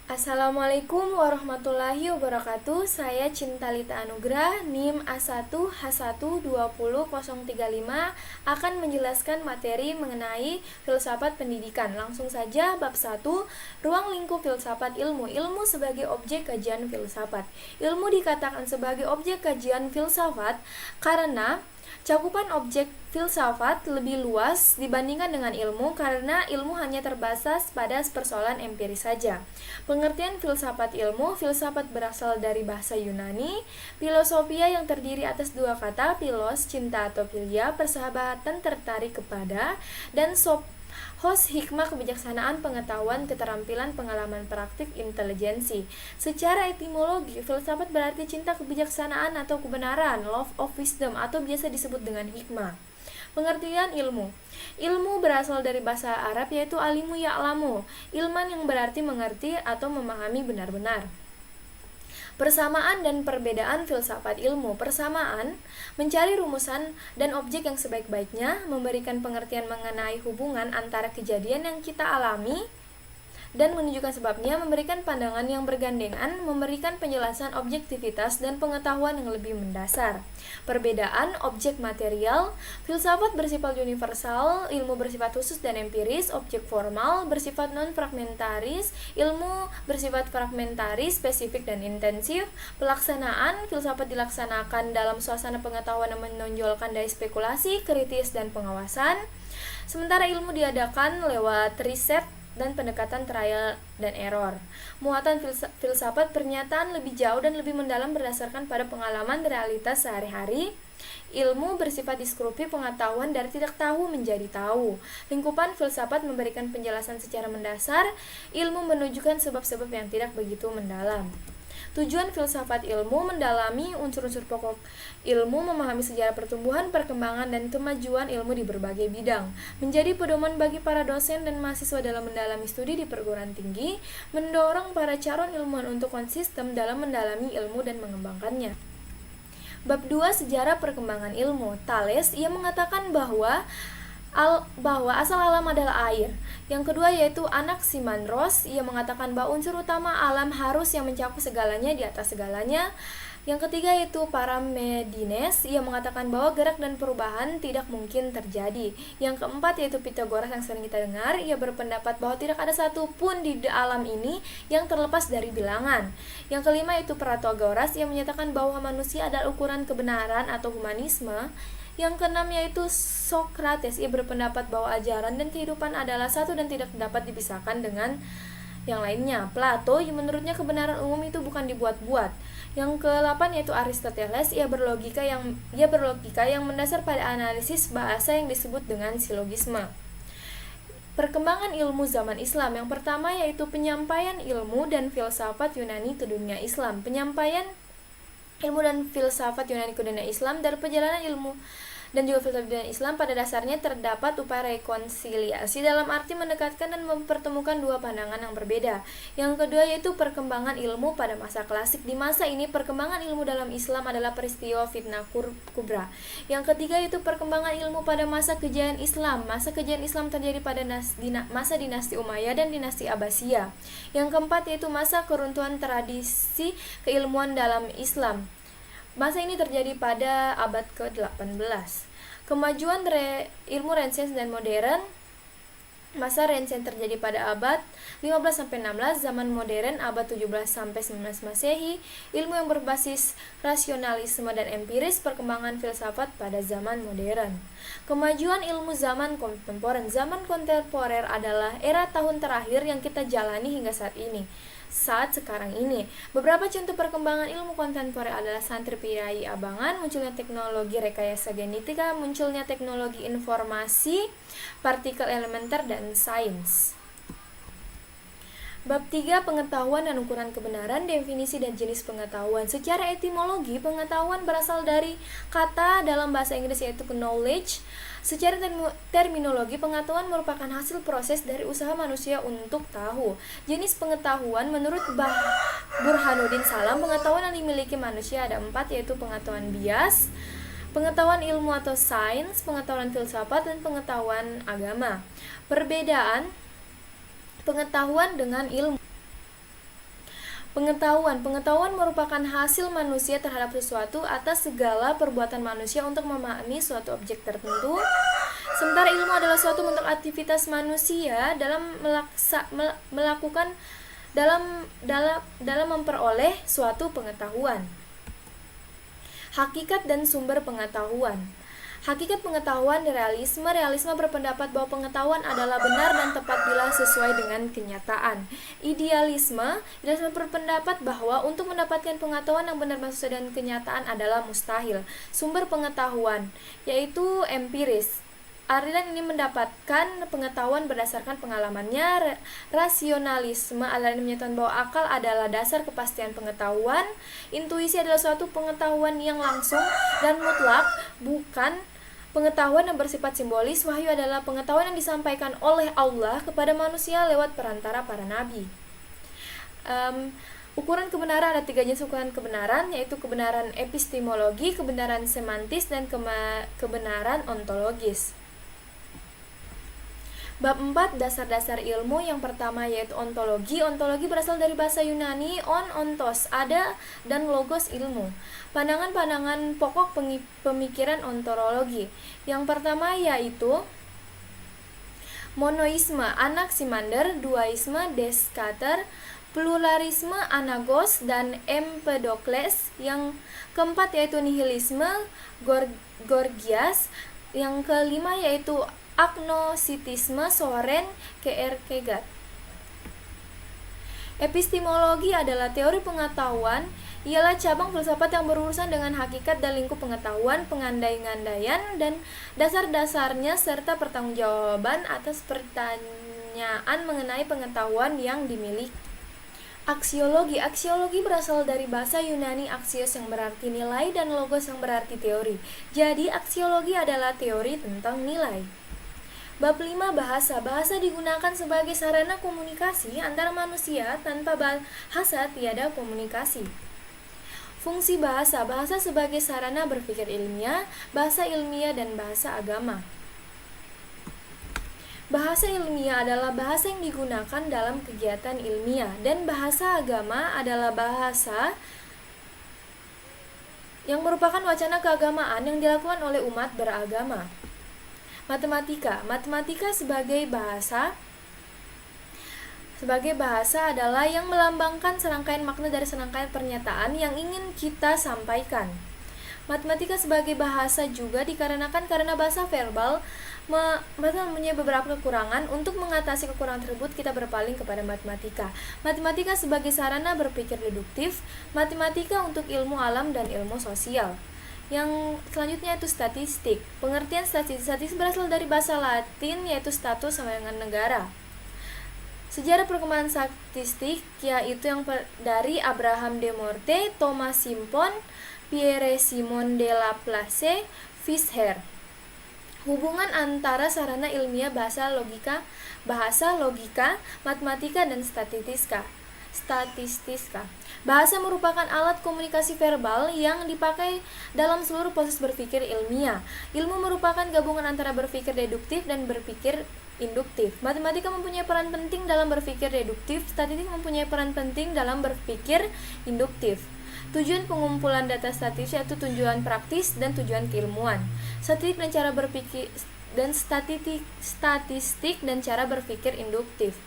Assalamualaikum warahmatullahi wabarakatuh. Saya Cintalita Anugrah, NIM A1H1200035 akan menjelaskan materi mengenai filsafat pendidikan. Langsung saja bab 1, ruang lingkup filsafat ilmu. Ilmu sebagai objek kajian filsafat. Ilmu dikatakan sebagai objek kajian filsafat karena cakupan objek filsafat lebih luas dibandingkan dengan ilmu karena ilmu hanya terbatas pada persoalan empiris saja. Pengertian filsafat ilmu, filsafat berasal dari bahasa Yunani, filosofia yang terdiri atas dua kata, philos, cinta atau philia, persahabatan tertarik kepada, dan Hos, hikmah, kebijaksanaan, pengetahuan, keterampilan, pengalaman praktik, intelijensi. Secara etimologi, filsafat berarti cinta kebijaksanaan atau kebenaran, love of wisdom, atau biasa disebut dengan hikmah. Pengertian ilmu. Ilmu berasal dari bahasa Arab yaitu alimu ya'lamu, ilman yang berarti mengerti atau memahami benar-benar. Persamaan dan perbedaan filsafat ilmu. Persamaan, mencari rumusan dan objek yang sebaik-baiknya, memberikan pengertian mengenai hubungan antara kejadian yang kita alami dan menunjukkan sebabnya, memberikan pandangan yang bergandengan, memberikan penjelasan objektivitas dan pengetahuan yang lebih mendasar. Perbedaan objek material, filsafat bersifat universal, ilmu bersifat khusus dan empiris, objek formal bersifat non-fragmentaris, ilmu bersifat fragmentaris, spesifik dan intensif. Pelaksanaan, filsafat dilaksanakan dalam suasana pengetahuan yang menonjolkan daya spekulasi, kritis dan pengawasan. Sementara ilmu diadakan lewat riset dan pendekatan trial dan error. Muatan filsafat pernyataan lebih jauh dan lebih mendalam berdasarkan pada pengalaman realitas sehari-hari. Ilmu bersifat deskripsi pengetahuan dari tidak tahu menjadi tahu. Lingkupan filsafat memberikan penjelasan secara mendasar, ilmu menunjukkan sebab-sebab yang tidak begitu mendalam. Tujuan filsafat ilmu mendalami unsur-unsur pokok ilmu, memahami sejarah pertumbuhan, perkembangan, dan kemajuan ilmu di berbagai bidang, menjadi pedoman bagi para dosen dan mahasiswa dalam mendalami studi di perguruan tinggi, mendorong para calon ilmuwan untuk konsisten dalam mendalami ilmu dan mengembangkannya. Bab 2, sejarah perkembangan ilmu. Thales, ia mengatakan bahwa asal alam adalah air. Yang kedua yaitu Anaximandros, ia mengatakan bahwa unsur utama alam harus yang mencakup segalanya di atas segalanya. Yang ketiga yaitu Parmenides, ia mengatakan bahwa gerak dan perubahan tidak mungkin terjadi. Yang keempat yaitu Pythagoras yang sering kita dengar, ia berpendapat bahwa tidak ada satu pun di alam ini yang terlepas dari bilangan. Yang kelima yaitu Protagoras, ia menyatakan bahwa manusia adalah ukuran kebenaran atau humanisme. Yang keenam yaitu Socrates, ia berpendapat bahwa ajaran dan kehidupan adalah satu dan tidak dapat dipisahkan dengan yang lainnya. Plato, yang menurutnya kebenaran umum itu bukan dibuat-buat. Yang ke-8 yaitu Aristoteles, ia berlogika yang mendasar pada analisis bahasa yang disebut dengan silogisme. Perkembangan ilmu zaman Islam. Yang pertama yaitu penyampaian ilmu dan filsafat Yunani ke dunia Islam. Penyampaian ilmu dan filsafat Yunani ke dunia Islam dari perjalanan ilmu dan juga filsafat dunia Islam pada dasarnya terdapat upaya rekonsiliasi dalam arti mendekatkan dan mempertemukan dua pandangan yang berbeda. Yang kedua yaitu perkembangan ilmu pada masa klasik. Di masa ini perkembangan ilmu dalam Islam adalah peristiwa fitnah kubra. Yang ketiga yaitu perkembangan ilmu pada masa kejayaan Islam. Masa kejayaan Islam terjadi pada masa dinasti Umayyah dan dinasti Abbasiyah. Yang keempat yaitu masa keruntuhan tradisi keilmuan dalam Islam. Masa ini terjadi pada abad ke-18. Kemajuan ilmu Renaissance dan modern. Masa Renaissance terjadi pada abad 15-16, zaman modern abad 17-19 Masehi, ilmu yang berbasis rasionalisme dan empiris, perkembangan filsafat pada zaman modern. Kemajuan ilmu zaman kontemporer. Zaman kontemporer adalah era tahun terakhir yang kita jalani hingga saat sekarang ini. Beberapa contoh perkembangan ilmu kontemporer adalah santri pirai abangan, munculnya teknologi rekayasa genetika, munculnya teknologi informasi, partikel elementer, dan sains. Bab 3, pengetahuan dan ukuran kebenaran, definisi dan jenis pengetahuan. Secara etimologi, pengetahuan berasal dari kata dalam bahasa Inggris yaitu knowledge. Secara terminologi, pengetahuan merupakan hasil proses dari usaha manusia untuk tahu. Jenis pengetahuan menurut Burhanuddin Salam, pengetahuan yang dimiliki manusia ada 4, yaitu pengetahuan bias, pengetahuan ilmu atau sains, pengetahuan filsafat, dan pengetahuan agama. Perbedaan pengetahuan dengan ilmu. Pengetahuan merupakan hasil manusia terhadap sesuatu atas segala perbuatan manusia untuk memahami suatu objek tertentu. Sementara ilmu adalah suatu bentuk aktivitas manusia dalam melakukan dalam memperoleh suatu pengetahuan. Hakikat dan sumber pengetahuan. Hakikat pengetahuan realisme. Realisme berpendapat bahwa pengetahuan adalah benar dan tepat bila sesuai dengan kenyataan. Idealisme berpendapat bahwa untuk mendapatkan pengetahuan yang benar dan sesuai dengan kenyataan adalah mustahil. Sumber pengetahuan yaitu empiris. Aliran ini mendapatkan pengetahuan berdasarkan pengalamannya. Rasionalisme, aliran ini menyatakan bahwa akal adalah dasar kepastian pengetahuan. Intuisi adalah suatu pengetahuan yang langsung dan mutlak, bukan pengetahuan yang bersifat simbolis. Wahyu adalah pengetahuan yang disampaikan oleh Allah kepada manusia lewat perantara para nabi. Ukuran kebenaran, ada 3 jenis ukuran kebenaran, yaitu kebenaran epistemologi, kebenaran semantis, dan kebenaran ontologis. Bab 4, dasar-dasar ilmu. Yang pertama yaitu ontologi. Ontologi berasal dari bahasa Yunani ontos, ada, dan logos, ilmu. Pandangan-pandangan pokok pemikiran ontologi. Yang pertama yaitu monoisme, Anaximander, dualisme, Descartes, pluralisme, Anagos dan Empedokles. Yang keempat yaitu nihilisme, Gorgias. Yang kelima yaitu agnositisme, Soren Kierkegaard. Epistemologi adalah teori pengetahuan, ialah cabang filsafat yang berurusan dengan hakikat dan lingkup pengetahuan, pengandai-andaian, dan dasar-dasarnya serta pertanggungjawaban atas pertanyaan mengenai pengetahuan yang dimiliki. Aksiologi. Aksiologi berasal dari bahasa Yunani axios yang berarti nilai dan logos yang berarti teori. Jadi aksiologi adalah teori tentang nilai. Bab 5, bahasa. Bahasa digunakan sebagai sarana komunikasi antara manusia. Tanpa bahasa tiada komunikasi. Fungsi bahasa. Bahasa sebagai sarana berpikir ilmiah, bahasa ilmiah, dan bahasa agama. Bahasa ilmiah adalah bahasa yang digunakan dalam kegiatan ilmiah, dan bahasa agama adalah bahasa yang merupakan wacana keagamaan yang dilakukan oleh umat beragama. Matematika. Matematika sebagai bahasa adalah yang melambangkan serangkaian makna dari serangkaian pernyataan yang ingin kita sampaikan. Matematika sebagai bahasa juga dikarenakan karena bahasa verbal mempunyai beberapa kekurangan. Untuk mengatasi kekurangan tersebut, kita berpaling kepada matematika. Matematika sebagai sarana berpikir deduktif. Matematika untuk ilmu alam dan ilmu sosial. Yang selanjutnya itu statistik. Pengertian statistik berasal dari bahasa Latin yaitu status sama dengan negara. Sejarah perkembangan statistik yaitu yang dari Abraham de Morte, Thomas Simpson, Pierre-Simon de Laplace, Fisher. Hubungan antara sarana ilmiah bahasa logika, matematika, dan statistika. Bahasa merupakan alat komunikasi verbal yang dipakai dalam seluruh proses berpikir ilmiah. Ilmu merupakan gabungan antara berpikir deduktif dan berpikir induktif. Matematika mempunyai peran penting dalam berpikir deduktif, statistik mempunyai peran penting dalam berpikir induktif. Tujuan pengumpulan data statistik yaitu tujuan praktis dan tujuan keilmuan. Statistik dan cara berpikir dan statistik dan cara berpikir induktif.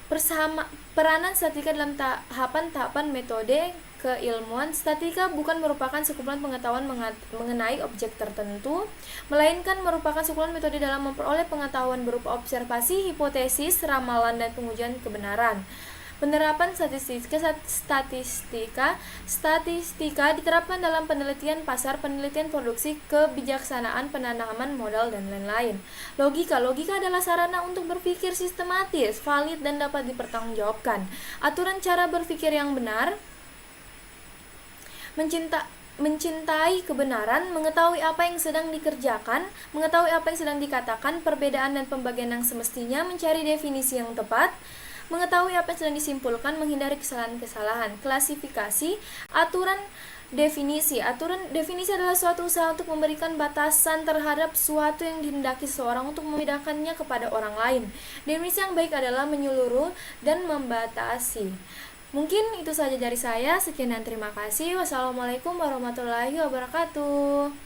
Peranan statistika dalam tahapan-tahapan metode keilmuan. Statistika bukan merupakan sekumpulan pengetahuan mengenai objek tertentu, melainkan merupakan sekumpulan metode dalam memperoleh pengetahuan berupa observasi, hipotesis, ramalan, dan pengujian kebenaran. Penerapan statistika diterapkan dalam penelitian pasar, penelitian produksi, kebijaksanaan, penanaman modal, dan lain-lain. Logika adalah sarana untuk berpikir sistematis, valid, dan dapat dipertanggungjawabkan. Aturan cara berpikir yang benar, mencintai kebenaran, mengetahui apa yang sedang dikerjakan, mengetahui apa yang sedang dikatakan, perbedaan dan pembagian yang semestinya, mencari definisi yang tepat, mengetahui apa yang sedang disimpulkan, menghindari kesalahan-kesalahan. Klasifikasi, aturan definisi. Aturan definisi adalah suatu usaha untuk memberikan batasan terhadap suatu yang dihendaki seseorang untuk membedakannya kepada orang lain. Definisi yang baik adalah menyeluruh dan membatasi. Mungkin itu saja dari saya. Sekian dan terima kasih. Wassalamualaikum warahmatullahi wabarakatuh.